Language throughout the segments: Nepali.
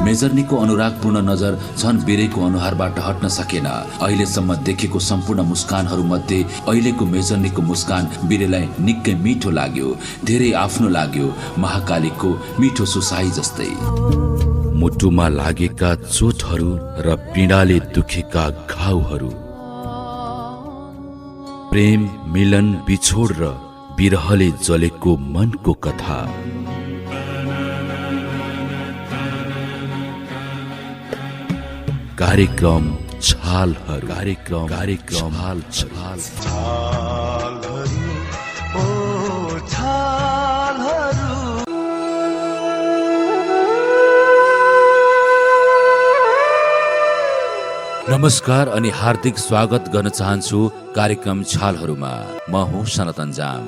मेजर्नीको अनुरागपूर्ण नजर झन बिरेको अनुहारबाट हट्न सकेन। अहिलेसम्म देखेको सम्पूर्ण मुस्कानहरू मध्ये अहिलेको मेजर्नीको मुस्कान बिरेलाई निकै मिठो लाग्यो, धेरै आफ्नो लाग्यो, महाकालीको मिठो सुसाई जस्तै। मुटुमा लागेका चोटहरू र पीडाले दुखेका घाउहरू, प्रेम, मिलन, बिछोड र बिरहले जलेको मनको कथा। कार्यक्रम छालहरू, कार्यक्रम नमस्कार अनि हार्दिक स्वागत गर्न चाहन्छु कार्यक्रम छालहरूमा। म हुँ सनातन जाम।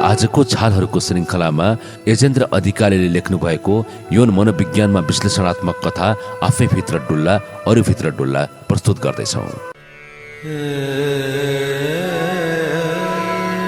आजको छालहरूको श्रृङ्खलामा एजेन्द्र अधिकारीले लेख्नु भएको यौन मनोविज्ञानमा विश्लेषणात्मक कथा आफै भित्र डुल्ला अरू भित्र डुल्ला प्रस्तुत गर्दैछौँ।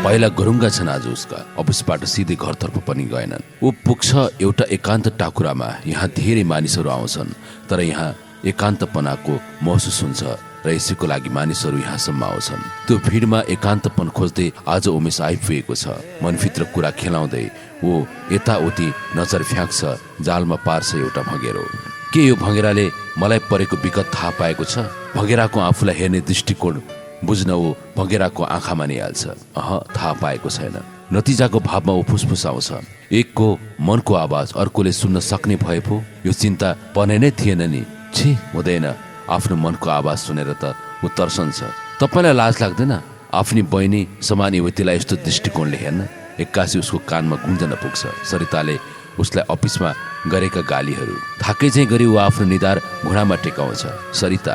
पहिला गुरुङ्गा छन् आज उसका, अफिसबाट सिधै घरतर्फ पनि गएनन्। ऊ पुग्छ एउटा एकान्त टाकुरामा। यहाँ धेरै मानिसहरू आउँछन्, तर यहाँ एकान्तपनाको महसुस हुन्छ र यसैको लागि मानिसहरू यहाँसम्म आउँछन्। त्यो भिडमा एकान्तपन खोज्दै आज उमेश आइपुगेको छ। मनभित्र कुरा खेलाउँदै ऊ यताउति नजर फ्याँक्छ। जालमा पार्छ एउटा भँगेरो। के यो भँगेराले मलाई परेको विगत थाहा पाएको छ? भँगेराको आफूलाई हेर्ने दृष्टिकोण बुझ्न ऊ भँगेराको आँखामा नै हाल्छ। थाहा पाएको छैन। नतिजाको भावमा ऊ फुसफुसाउँछ। एकको मनको आवाज अर्कोले सुन्न सक्ने भए पो यो चिन्ता पर्ने नै थिएन नि। छी, हुँदैन। आफ्नो मनको आवाज सुनेर त ऊ तर्सन्छ। तपाईँलाई लाज लाग्दैन आफ्नी बहिनी समान युवतीलाई यस्तो दृष्टिकोणले हेर्न? एक्कासी उसको कानमा गुन्जन पुग्छ सरिताले उसलाई अफिसमा गरेका गालीहरू। थाकै चाहिँ गरी ऊ आफ्नो निधार घुँडामा टेकाउँछ। सरिता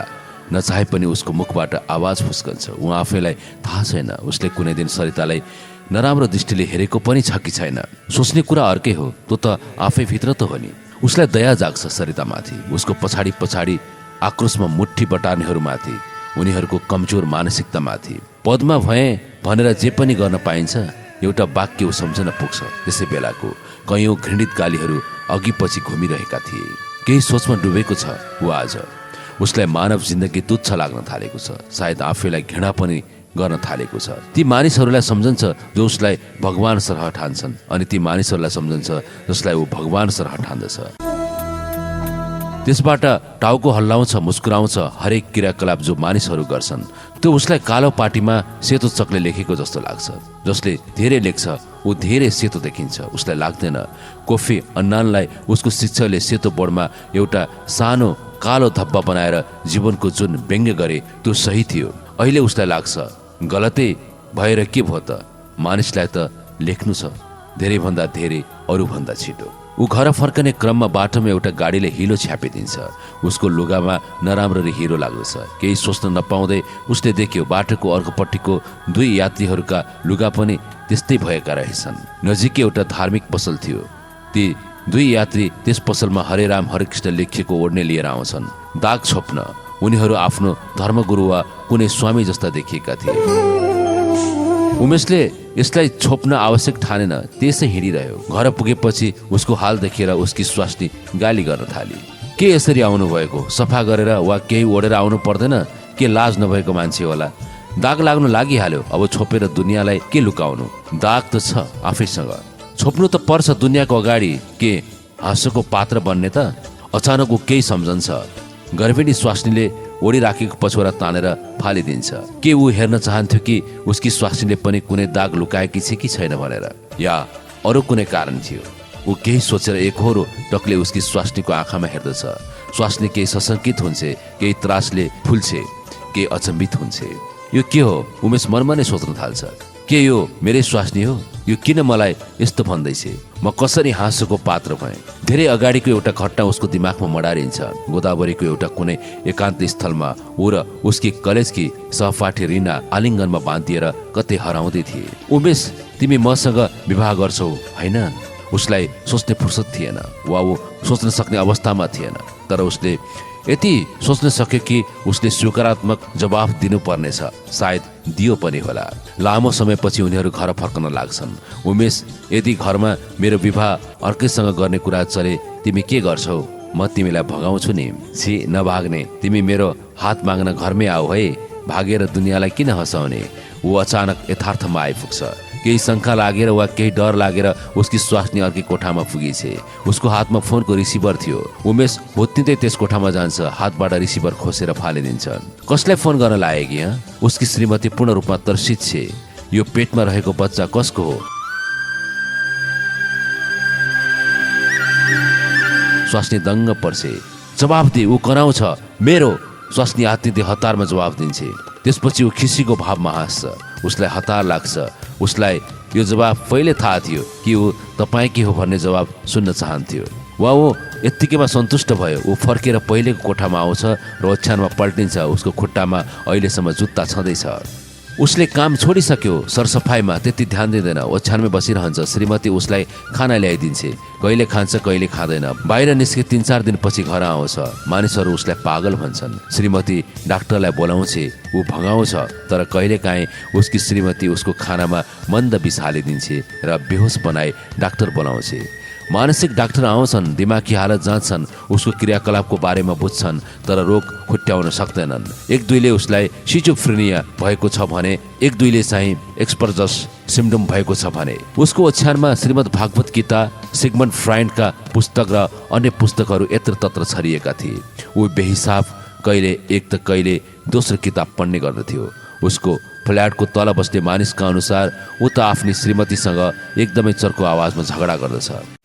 नचाहे पनि उसको मुखबाट आवाज फुस्कन्छ। ऊ आफैलाई थाहा छैन उसले कुनै दिन सरितालाई नराम्रो दृष्टिले हेरेको पनि छ कि छैन। सोच्ने कुरा अर्कै हो, त्यो त आफै भित्र त हो नि। उसलाई दया जाग्छ सरितामाथि, उसको पछाडि पछाडि आक्रोशमा मुट्ठी बटार्नेहरूमाथि, उनीहरूको कमजोर मानसिकतामाथि। पदमा भए भनेर जे पनि गर्न पाइन्छ एउटा वाक्य ऊ सम्झन पुग्छ। त्यसै बेलाको कयौं घृणित गालीहरू अघि पछि घुमिरहेका थिए। केही सोचमा डुबेको छ ऊ आज। उसलाई मानव जिन्दगी तुच्छ लाग्न थालेको छ। सायद आफैलाई घृणा पनि गर्न थालेको छ। ती मानिसहरूलाई सम्झन्छ जो उसलाई भगवान सरह ठान्छन्, अनि ती मानिसहरूलाई सम्झन्छ जसलाई ऊ भगवान सरह ठान्दछ। त्यसबाट टाउको हल्लाउँछ, मुस्कुराउँछ हरेक क्रियाकलाप जो मानिसहरू गर्छन्। त्यो उसलाई कालो पाटीमा सेतो चकले लेखेको जस्तो लाग्छ। जसले धेरै लेख्छ ऊ धेरै सेतो देखिन्छ। उसलाई लाग्दैन कोफी अन्नानलाई उसको शिक्षकले सेतो बोर्डमा एउटा सानो कालो धब्बा बनाएर जीवनको जुन व्यङ्ग्य गरे त्यो सही थियो। अहिले उसलाई लाग्छ गलतै भएर के भयो त? मानिसलाई त लेख्नु छ, धेरैभन्दा धेरै अरूभन्दा छिटो। ऊ घर फर्कने क्रममा बाटोमा एउटा गाडीले हिलो छ्यापिदिन्छ। उसको लुगामा नराम्ररी हिरो लाग्दछ। केही सोच्न नपाउँदै उसले देख्यो बाटोको अर्कोपट्टिको दुई यात्रीहरूका लुगा पनि त्यस्तै भएका रहेछन्। नजिकै एउटा धार्मिक पसल थियो। ती दुई यात्री त्यस पसलमा हरे राम हरे कृष्ण लेखिएको ओढ्ने लिएर आउँछन्, दाग छोप्न। उनीहरू आफ्नो धर्मगुरु वा कुनै स्वामी जस्ता देखिएका थिए। उमेशले यसलाई छोप्न आवश्यक ठानेन, त्यसै हिँडिरह्यो। घर पुगेपछि उसको हाल देखेर उसकी स्वास्नी गाली गर्न थाली। के यसरी आउनु भएको? सफा गरेर वा केही ओढेर आउनु पर्दैन? के लाज नभएको मान्छे होला? दाग लाग्नु लागिहाल्यो, अब छोपेर दुनियाँलाई के लुकाउनु? दाग त छ आफैसँग, छोप्नु त पर्छ दुनियाँको अगाडि। के हाँसोको पात्र बन्ने त? अचानक ऊ केही सम्झन्छ। गर्भिणी स्वास्नीले ओढिराखेको पछौरा तानेर फालिदिन्छ। के ऊ हेर्न चाहन्थ्यो कि उसकी स्वास्नीले पनि कुनै दाग लुकाएकी छ कि छैन भनेर, या अरू कुनै कारण थियो? ऊ केही सोचेर एकहोरो टकले उसकी स्वास्नीको आँखामा हेर्दछ। स्वास्नी केही सशङ्कित हुन्छ, केही त्रासले फुल्छे, केही अचम्बित हुन्छ। यो के हो? उमेश मनमा नै सोच्न थाल्छ। के यो मेरै स्वास्नी हो? यो किन मलाई यस्तो भन्दैछ? म कसरी हाँसोको पात्र भएँ? धेरै अगाडिको एउटा घटना उसको दिमागमा मडारिन्छ। गोदावरीको एउटा कुनै एकान्त स्थलमा ऊ र उसकी कलेजकी सहपाठी रिना आलिङ्गनमा बाँधिएर कतै हराउँदै थिए। उमेश, तिमी मसँग विवाह गर्छौ होइन? उसलाई सोच्ने फुर्सद थिएन, वा ऊ सोच्न सक्ने अवस्थामा थिएन। तर उसले यति सोच्न सक्यो कि उसले स्वीकारात्मक जवाफ दिनुपर्नेछ। सायद दियो पनि होला। लामो समयपछि उनीहरू घर फर्कन लाग्छन्। उमेश, यदि घरमा मेरो विवाह अर्कैसँग गर्ने कुरा चले तिमी के गर्छौ? म तिमीलाई भगाउँछु नि। छि, नभाग्ने, तिमी मेरो हात माग्न घरमै आऊ है। भागेर दुनियाँलाई किन हँसाउने? ऊ अचानक यथार्थमा आइपुग्छ। केही शङ्का लागेर वा केही डर लागेर उसकी स्वास्नी अर्कै कोठामा पुगिछे। उसको हातमा फोनको रिसिभर थियो। उमेश होत्तिँदै त्यस कोठामा जान्छ, हातबाट रिसिभर खोसेर फालिदिन्छ। कसलाई फोन गर्न लागेकी? उसकी श्रीमती पूर्ण रूपमा तर्सित छे। यो पेटमा रहेको बच्चा कसको हो? स्वास्नी दङ्ग पर्छे। जवाब दे, ऊ कराउँछ। मेरो। स्वास्नी आत्तिँदै हतारमा जवाब दिन्छे। त्यसपछि ऊ खिसीको भावमा हाँस्छ। उसलाई हतार लाग्छ। उसलाई यो जवाब पहिले थाहा थियो कि ऊ तपाईँकी हो भन्ने जवाब सुन्न चाहन्थ्यो। वा ऊ यत्तिकैमा सन्तुष्ट भयो। ऊ फर्केर पहिलेको कोठामा आउँछ र ओछ्यानमा पल्टिन्छ। उसको खुट्टामा अहिलेसम्म जुत्ता छँदैछ। उसले काम छोडिसक्यो। सरसफाइमा त्यति ध्यान दिँदैन। ओछ्यानमै बसिरहन्छ। श्रीमती उसलाई खाना ल्याइदिन्छे। कहिले खान्छ कहिले खाँदैन। बाहिर निस्के 3-4 दिनपछि घर आउँछ। मानिसहरू उसलाई पागल भन्छन्। श्रीमती डाक्टरलाई बोलाउँछे। ऊ भगाउँछ, तर कहिलेकाहीँ उसकी श्रीमती उसको खानामा मन्द विष हालिदिन्छे र बेहोस बनाई डाक्टर बोलाउँछे। मानसिक डाक्टर आउँछन्, दिमागी हालत जाँच्छन्, उसको क्रियाकलापको बारेमा बुझ्छन्, तर रोग खुट्याउन सक्दैनन्। 1-2ले उसलाई सिजोफ्रेनिया भएको छ भने 1-2ले चाहिँ एक्सपर्जस सिन्ड्रोम भएको छ भने। उसको ओछ्यानमा श्रीमद् भागवत गीता, सिगमन्ड फ्राइडका पुस्तक र अन्य पुस्तकहरू यत्रतत्र छरिएका थिए। ऊ बेहिसाब कहिले एक त कहिले दोस्रो किताब पढ्ने गर्दथ्यो। उसको फ्ल्याटको तल बस्ने मानिसका अनुसार ऊ त आफ्नी श्रीमतीसँग एकदमै चर्को आवाजमा झगडा गर्दछ।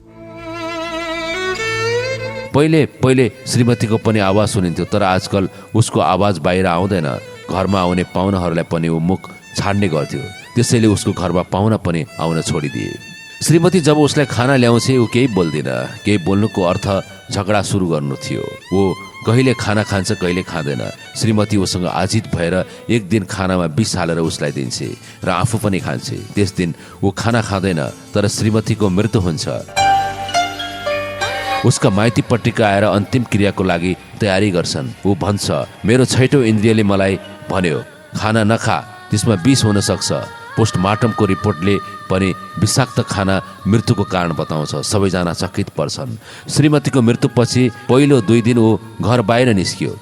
पहिले श्रीमतीको पनि आवाज सुनिन्थ्यो, तर आजकल उसको आवाज बाहिर आउँदैन। घरमा आउने पाहुनाहरूलाई पनि ऊ मुख छाड्ने गर्थ्यो। त्यसैले उसको घरमा पाहुना पनि आउन छोडिदिए। श्रीमती जब उसलाई खाना ल्याउँछे ऊ केही बोल्दिन। केही बोल्नुको अर्थ झगडा सुरु गर्नु थियो। ऊ कहिले खाना खान्छ कहिले खाँदैन। श्रीमती उसँग आजित भएर एक दिन खानामा विष हालेर उसलाई दिन्छे र आफू पनि खान्छे। त्यस दिन ऊ खाना खाँदैन, तर श्रीमतीको मृत्यु हुन्छ। उसका माइतीपट्टिका आएर अन्तिम क्रियाको लागि तयारी गर्छन्। ऊ भन्छ, मेरो छैटौँ इन्द्रियले मलाई भन्यो खाना नखा, त्यसमा विष हुन सक्छ। पोस्टमार्टमको रिपोर्टले पनि विषाक्त खाना मृत्युको कारण बताउँछ। सबैजना चकित पर्छन्। श्रीमतीको मृत्युपछि पहिलो 2 दिन ऊ घर बाहिर निस्कियो।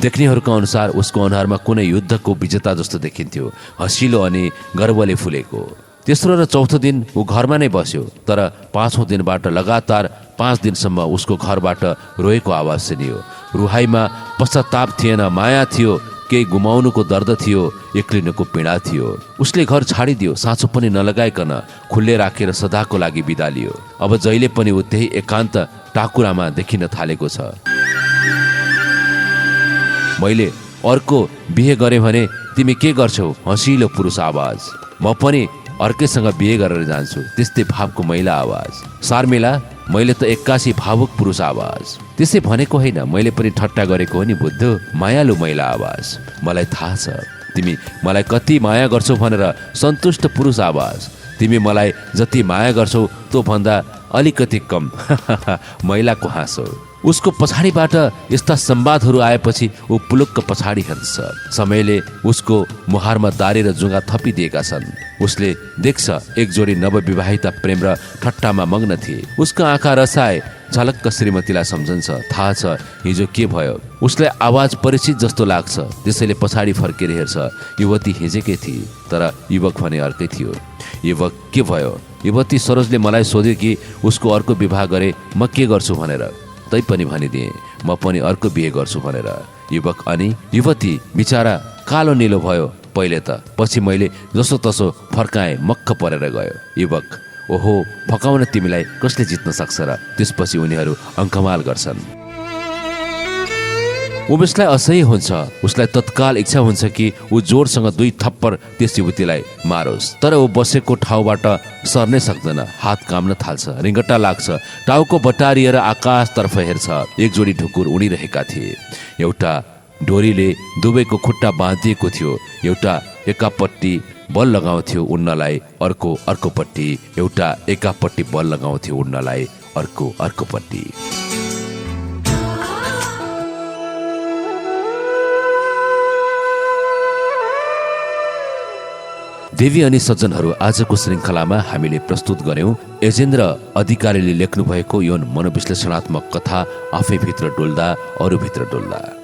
देख्नेहरूका अनुसार उसको अनुहारमा कुनै युद्धको विजेता जस्तो देखिन्थ्यो, हँसिलो अनि गर्वले फुलेको। तेस्रो र चौथो दिन ऊ घरमा नै बस्यो, तर 5औं दिनबाट लगातार 5 दिनसम्म उसको घरबाट रोएको आवाज सुनियो। रुहाईमा पश्चाताप थिएन, माया थियो, केही गुमाउनुको दर्द थियो, एक्लिनुको पीडा थियो। उसले घर छाडिदियो, साँचो पनि नलगाइकन खुल्ले राखेर सदाको लागि बिदा लियो। अब जहिले पनि ऊ त्यही एकान्त टाकुरामा देखिन थालेको छ। मैले अर्को बिहे गरे भने तिमी के गर्छौ? हँसिलो पुरुष आवाज। म पनि अर्कैसँग बिहे गरेर जान्छु, त्यस्तै भावको महिला आवाज। शार्मिला, मैले त 81 भावुक पुरुष आवाज। त्यसै भनेको होइन, मैले पनि ठट्टा गरेको हो नि बुद्धु। मायालु महिला आवाज। मलाई थाहा छ तिमी मलाई कति माया गर्छौ भनेर। सन्तुष्ट पुरुष आवाज। तिमी मलाई जति माया गर्छौ त्यो भन्दा अलिकति कम। महिलाको हाँसो। उसको पछाडिबाट यस्ता संवादहरू आएपछि ऊ पुलुक्क पछाडि हेर्छ। समयले उसको मुहारमा दारी र जुङ्गा थपिदिएका छन्। उसले देख्छ एक जोडी नवविवाहिता प्रेम र ठट्टामा मग्न थिए। उसको आँखा रसाए झलक्क श्रीमतीलाई सम्झन्छ। थाहा छ हिजो के भयो। उसलाई आवाज परिचित जस्तो लाग्छ, त्यसैले पछाडि फर्केर हेर्छ। युवती हिजेकै थिए, तर युवक भने अर्कै थियो। युवक के भयो? युवती सरोजले मलाई सोध्यो कि उसको अर्को विवाह गरे म के गर्छु भनेर। तै पनि भनिदिएँ म पनि अर्को बिहे गर्छु भनेर। युवक अनि युवती बिचारा कालो निलो भयो पहिले त, पछि मैले जसो तसो फर्काएँ, मक्ख परेर गयो। युवक, ओहो, फकाउन तिमीलाई कसले जित्न सक्छ र? त्यसपछि उनीहरू अङ्कमाल गर्छन्। उमेशलाई असह्य हुन्छ। उसलाई तत्काल इच्छा हुन्छ कि ऊ जोडसँग 2 थप्पड त्यस युवतीलाई मारोस्, तर ऊ बसेको ठाउँबाट सर्नै सक्दैन। हात काम्न थाल्छ, रिङ्गटा लाग्छ। टाउको बटारिएर आकाशतर्फ हेर्छ। एक जोडी ढुकुर उडिरहेका थिए। एउटा डोरीले दुवैको खुट्टा बाँधिएको थियो। एउटा एकापट्टि बल लगाउँथ्यो उड्नलाई, अर्को अर्कोपट्टि। एउटा एकापट्टि बल लगाउँथ्यो उड्नलाई, अर्को अर्कोपट्टि। देवी अनि सज्जनहरू, आजको श्रृङ्खलामा हामीले प्रस्तुत गर्यौं यजेन्द्र अधिकारीले लेख्नु भएको यौन मनोविश्लेषणात्मक कथा आफैभित्र डोल्दा अरूभित्र डोल्दा।